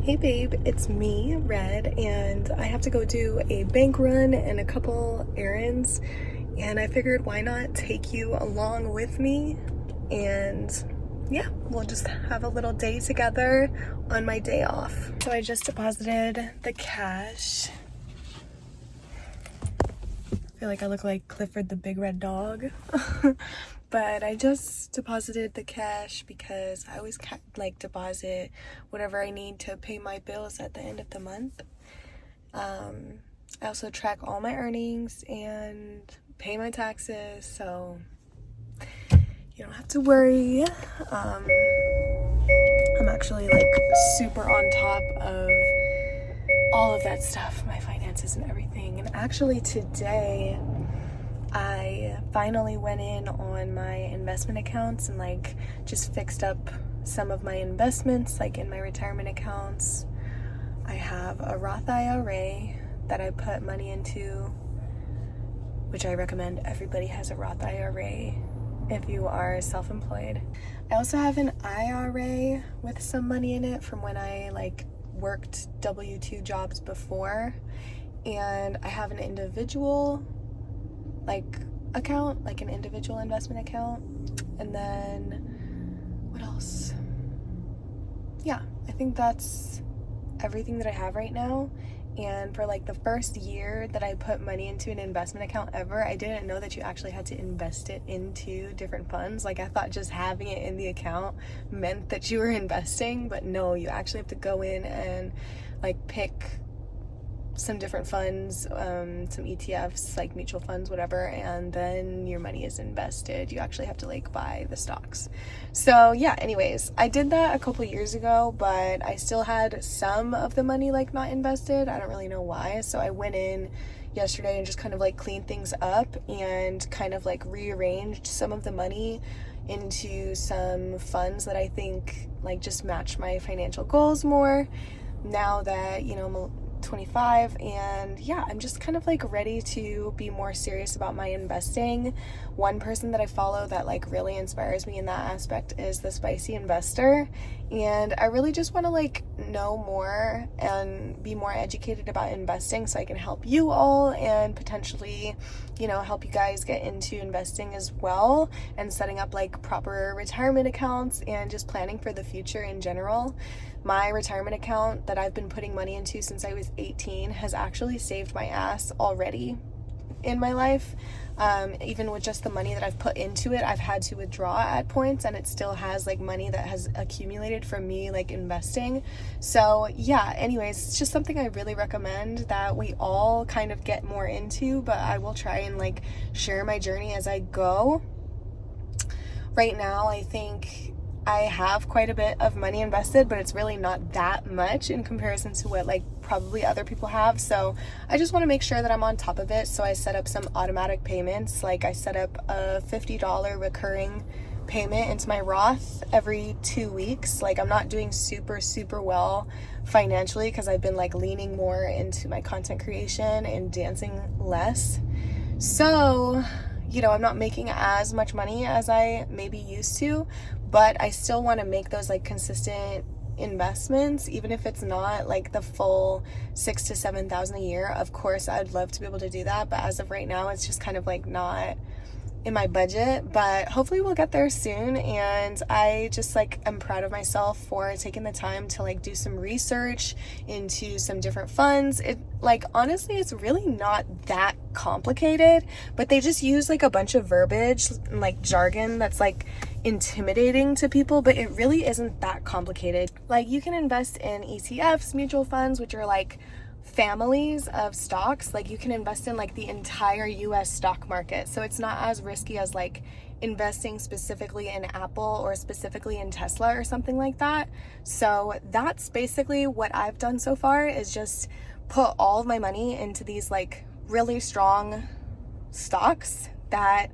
Hey babe, it's me, Red, and I have to go do a bank run and a couple errands, and I figured why not take you along with me, and yeah, we'll just have a little day together on my day off. So I just deposited the cash. I feel like I look like Clifford the Big Red Dog. But I just deposited the cash because I always deposit whatever I need to pay my bills at the end of the month. I also track all my earnings and pay my taxes, so you don't have to worry. I'm actually super on top of all of that stuff, my finances and everything. And actually today I finally went in on my investment accounts and just fixed up some of my investments, in my retirement accounts. I have a Roth IRA that I put money into, which I recommend everybody has a Roth IRA if you are self-employed. I also have an IRA with some money in it from when I worked W-2 jobs before, and I have an individual account, an individual investment account. And then what else? Yeah, I think that's everything that I have right now. And for the first year that I put money into an investment account ever, I didn't know that you actually had to invest it into different funds. I thought just having it in the account meant that you were investing, but no, you actually have to go in and pick some different funds, some ETFs, mutual funds, whatever, and then your money is invested. You actually have to buy the stocks. So yeah, anyways, I did that a couple years ago, but I still had some of the money not invested. I don't really know why. So I went in yesterday and just kind of cleaned things up and kind of rearranged some of the money into some funds that I think just match my financial goals more now that, I'm 25, and yeah, I'm just kind of ready to be more serious about my investing. One person that I follow that really inspires me in that aspect is the Spicy Investor, and I really just want to know more and be more educated about investing so I can help you all and potentially help you guys get into investing as well, and setting up proper retirement accounts and just planning for the future in general. My retirement account that I've been putting money into since I was 18 has actually saved my ass already in my life. Even with just the money that I've put into it, I've had to withdraw at points, and it still has money that has accumulated from me investing. So yeah, anyways, it's just something I really recommend that we all kind of get more into, but I will try and share my journey as I go. Right now, I think I have quite a bit of money invested, but it's really not that much in comparison to what probably other people have. So I just want to make sure that I'm on top of it. So I set up some automatic payments. I set up a $50 recurring payment into my Roth every 2 weeks. I'm not doing super well financially because I've been leaning more into my content creation and dancing less. So I'm not making as much money as I maybe used to, but I still want to make those consistent investments, even if it's not the full $6,000 to $7,000 a year. Of course, I'd love to be able to do that, but as of right now, it's just kind of not in my budget, but hopefully we'll get there soon. And I just am proud of myself for taking the time to do some research into some different funds. It honestly, it's really not that complicated, but they just use a bunch of verbiage and jargon that's intimidating to people, but it really isn't that complicated. You can invest in ETFs, mutual funds, which are families of stocks. You can invest in the entire US stock market, so it's not as risky as investing specifically in Apple or specifically in Tesla or something like that. So that's basically what I've done so far, is just put all of my money into these really strong stocks that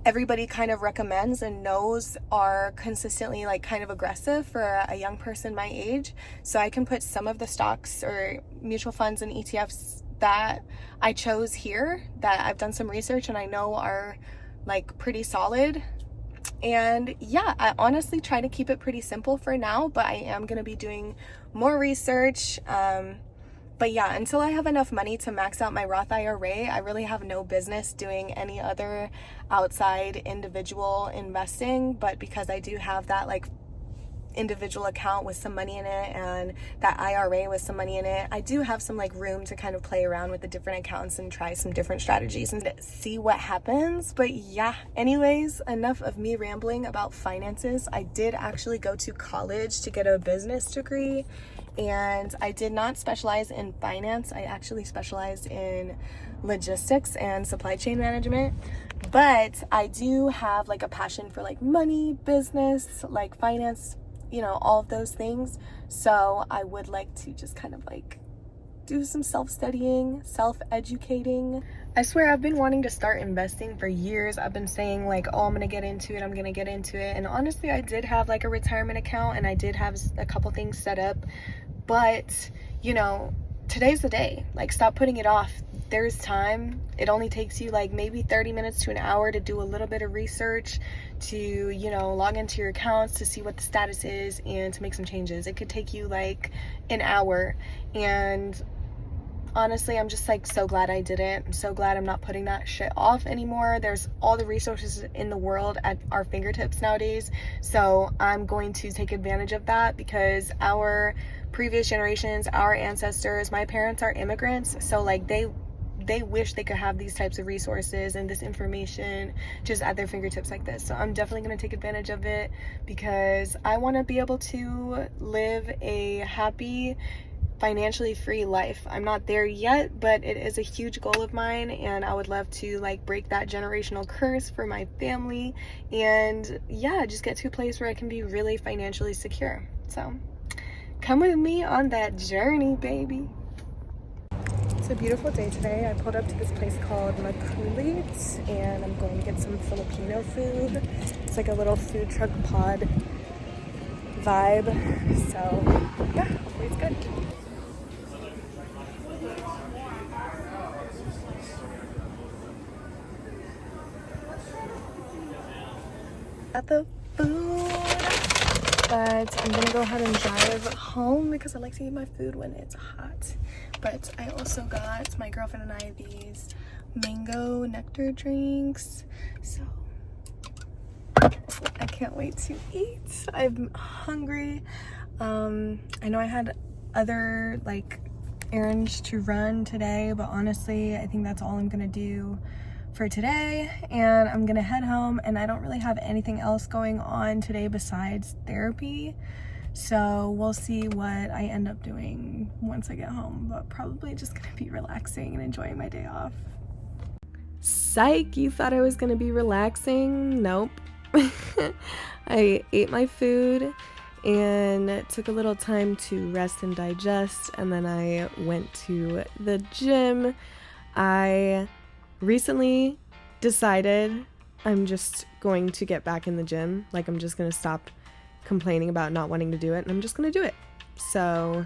everybody kind of recommends and knows are consistently kind of aggressive for a young person my age. So I can put some of the stocks or mutual funds and ETFs that I chose here that I've done some research and I know are pretty solid And yeah, I honestly try to keep it pretty simple for now, but I am going to be doing more research. But yeah, until I have enough money to max out my Roth IRA, I really have no business doing any other outside individual investing. But because I do have that like individual account with some money in it and that IRA with some money in it, I do have some like room to kind of play around with the different accounts and try some different strategies and see what happens. But yeah, anyways, enough of me rambling about finances. I did actually go to college to get a business degree, and I did not specialize in finance. I actually specialized in logistics and supply chain management. But I do have like a passion for like money, business, like finance, you know, all of those things. So I would like to just kind of like do some self-studying, self-educating. I swear I've been wanting to start investing for years. I've been saying like, oh, I'm gonna get into it, I'm gonna get into it. And honestly, I did have like a retirement account and I did have a couple things set up. But, you know, today's the day. Like, stop putting it off. There's time. It only takes you like maybe 30 minutes to an hour to do a little bit of research, to, you know, log into your accounts to see what the status is and to make some changes. It could take you like an hour. And honestly, I'm just like so glad I did it. I'm so glad I'm not putting that shit off anymore. There's all the resources in the world at our fingertips nowadays. So I'm going to take advantage of that, because our previous generations, our ancestors, my parents are immigrants. So like they wish they could have these types of resources and this information just at their fingertips like this. So I'm definitely going to take advantage of it, because I want to be able to live a happy, financially free life. I'm not there yet, but it is a huge goal of mine, and I would love to like break that generational curse for my family, and yeah, just get to a place where I can be really financially secure. So come with me on that journey, baby. It's a beautiful day today. I pulled up to this place called Makulit, and I'm going to get some Filipino food. It's like a little food truck pod vibe. So yeah, hopefully it's good. At the food, but I'm gonna go ahead and drive home because I like to eat my food when it's hot. But I also got, my girlfriend and I, these mango nectar drinks, so I can't wait to eat. I'm hungry. I know I had other like errands to run today, but honestly I think that's all I'm gonna do for today, and I'm gonna head home. And I don't really have anything else going on today besides therapy, so we'll see what I end up doing once I get home, but probably just gonna be relaxing and enjoying my day off. Psych, you thought I was gonna be relaxing? Nope. I ate my food and took a little time to rest and digest, and then I went to the gym. I recently decided I'm just going to get back in the gym. Like, I'm just gonna stop complaining about not wanting to do it, and I'm just gonna do it. So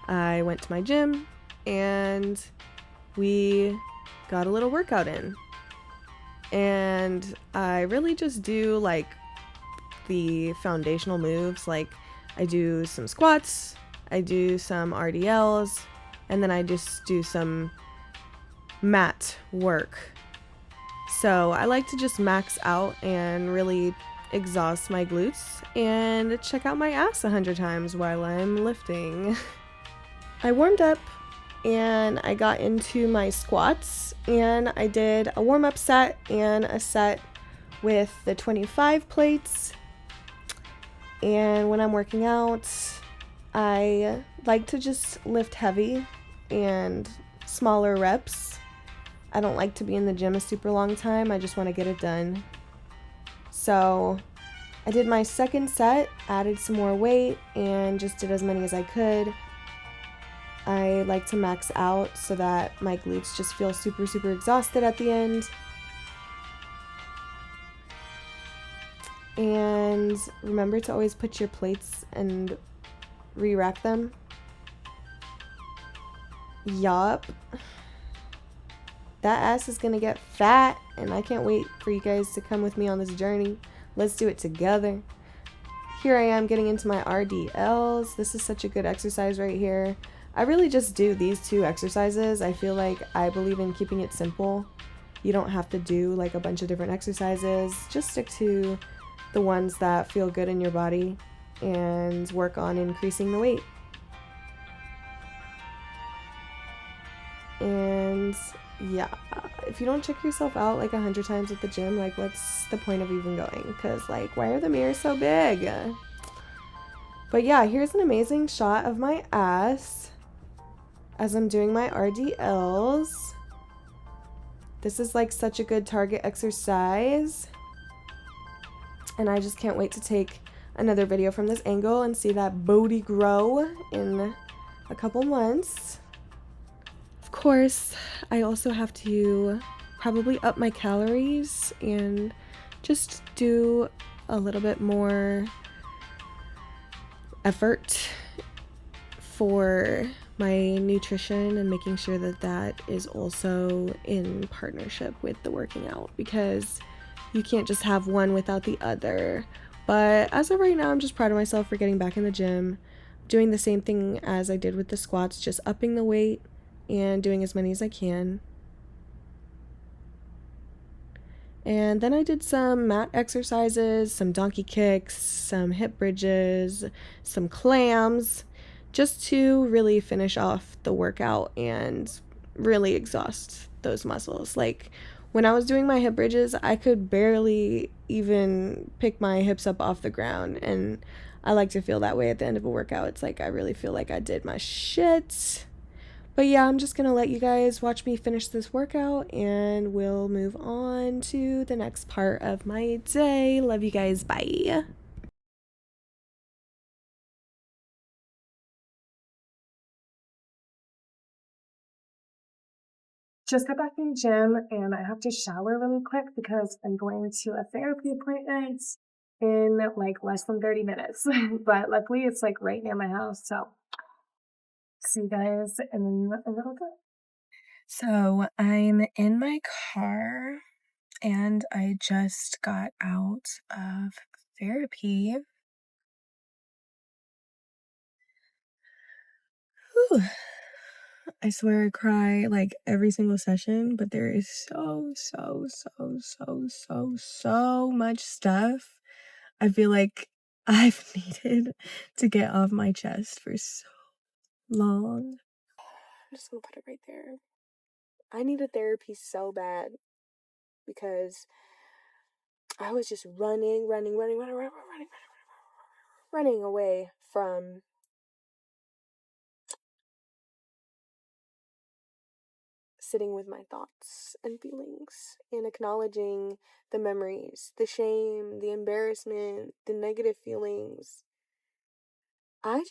I went to my gym and we got a little workout in, and I really just do like the foundational moves. Like, I do some squats, I do some RDLs, and then I just do some mat work. So I like to just max out and really exhaust my glutes and check out my ass 100 times while I'm lifting. I warmed up and I got into my squats, and I did a warm-up set and a set with the 25 plates. And when I'm working out, I like to just lift heavy and smaller reps. I don't like to be in the gym a super long time. I just want to get it done. So I did my second set, added some more weight, and just did as many as I could. I like to max out so that my glutes just feel super, super exhausted at the end. And remember to always put your plates and re-rack them. Yup. That ass is gonna get fat, and I can't wait for you guys to come with me on this journey. Let's do it together. Here I am getting into my RDLs. This is such a good exercise right here. I really just do these two exercises. I feel like I believe in keeping it simple. You don't have to do like a bunch of different exercises. Just stick to the ones that feel good in your body and work on increasing the weight. And yeah, if you don't check yourself out like 100 times at the gym, like what's the point of even going? Because like, why are the mirrors so big? But yeah, here's an amazing shot of my ass as I'm doing my RDLs. This is like such a good target exercise. And I just can't wait to take another video from this angle and see that booty grow in a couple months. Of course, I also have to probably up my calories and just do a little bit more effort for my nutrition and making sure that that is also in partnership with the working out, because you can't just have one without the other. But as of right now, I'm just proud of myself for getting back in the gym, doing the same thing as I did with the squats, just upping the weight and doing as many as I can. And then I did some mat exercises, some donkey kicks, some hip bridges, some clams, just to really finish off the workout and really exhaust those muscles. Like when I was doing my hip bridges, I could barely even pick my hips up off the ground. And I like to feel that way at the end of a workout. It's like I really feel like I did my shit. But yeah, I'm just gonna let you guys watch me finish this workout and we'll move on to the next part of my day. Love you guys. Bye. Just got back from the gym and I have to shower really quick because I'm going to a therapy appointment in like less than 30 minutes. But luckily it's like right near my house. So see you guys in a little bit. So I'm in my car and I just got out of therapy. Whew. I swear I cry like every single session, but there is so much stuff I feel like I've needed to get off my chest for so long. I'm just gonna put it right there. I needed therapy so bad because I was just running away from sitting with my thoughts and feelings and acknowledging the memories, the shame, the embarrassment, the negative feelings. I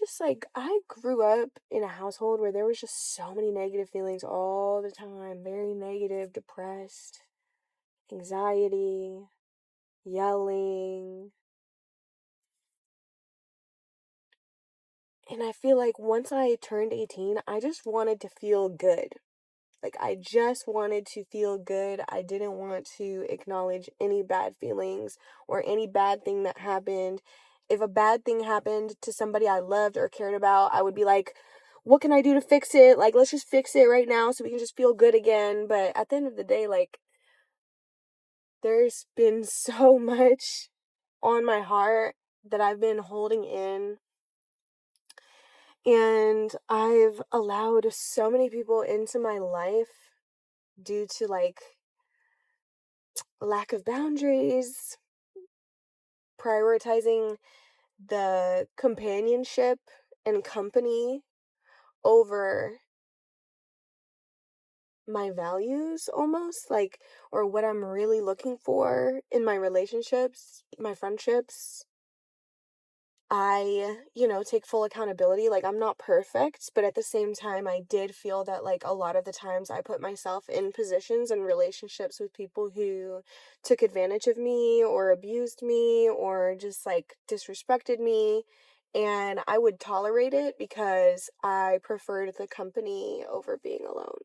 grew up in a household where there was just so many negative feelings all the time. Very negative, depressed, anxiety, yelling. And I feel like once I turned 18, I just wanted to feel good. Like, I just wanted to feel good. I didn't want to acknowledge any bad feelings or any bad thing that happened. If a bad thing happened to somebody I loved or cared about, I would be like, what can I do to fix it? Like, let's just fix it right now so we can just feel good again. But at the end of the day, like, there's been so much on my heart that I've been holding in. And I've allowed so many people into my life due to like lack of boundaries, prioritizing the companionship and company over my values almost, like, or what I'm really looking for in my relationships, my friendships. I, take full accountability. Like, I'm not perfect, but at the same time, I did feel that, like, a lot of the times I put myself in positions and relationships with people who took advantage of me or abused me or just, like, disrespected me. And I would tolerate it because I preferred the company over being alone.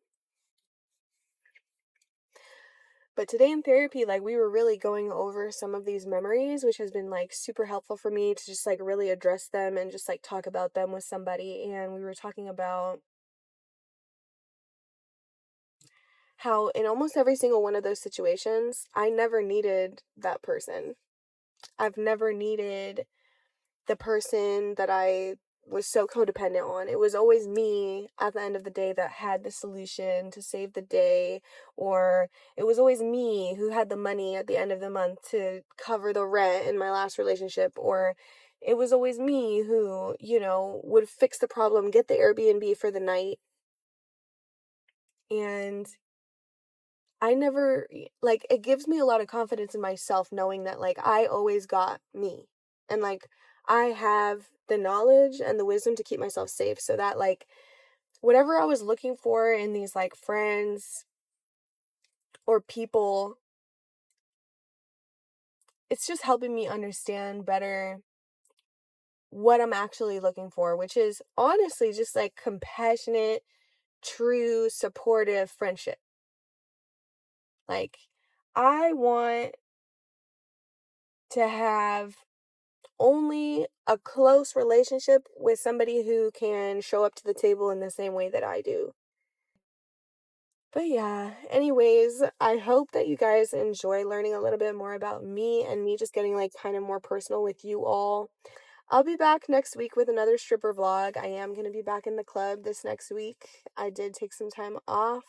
But today in therapy, like, we were really going over some of these memories, which has been like super helpful for me to just like really address them and just like talk about them with somebody. And we were talking about how in almost every single one of those situations, I never needed that person. I've never needed the person that I was so codependent on. It was always me at the end of the day that had the solution to save the day, or it was always me who had the money at the end of the month to cover the rent in my last relationship, or it was always me who, would fix the problem, get the Airbnb for the night. And I never, like, it gives me a lot of confidence in myself knowing that, like, I always got me. And, like, I have the knowledge and the wisdom to keep myself safe so that, like, whatever I was looking for in these, like, friends or people, it's just helping me understand better what I'm actually looking for, which is honestly just, like, compassionate, true, supportive friendship. Like, I want to have only a close relationship with somebody who can show up to the table in the same way that I do. But yeah, anyways, I hope that you guys enjoy learning a little bit more about me and me just getting like kind of more personal with you all. I'll be back next week with another stripper vlog. I am going to be back in the club this next week. I did take some time off,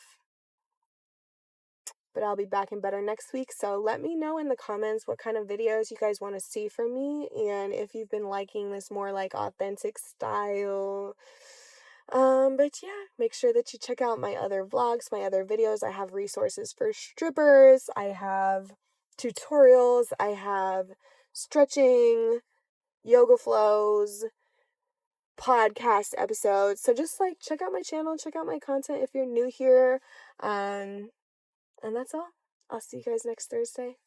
but I'll be back and better next week. So let me know in the comments what kind of videos you guys want to see from me, and if you've been liking this more like authentic style. But yeah, make sure that you check out my other vlogs, my other videos. I have resources for strippers, I have tutorials, I have stretching, yoga flows, podcast episodes. So just like check out my channel, check out my content if you're new here. And that's all. I'll see you guys next Thursday.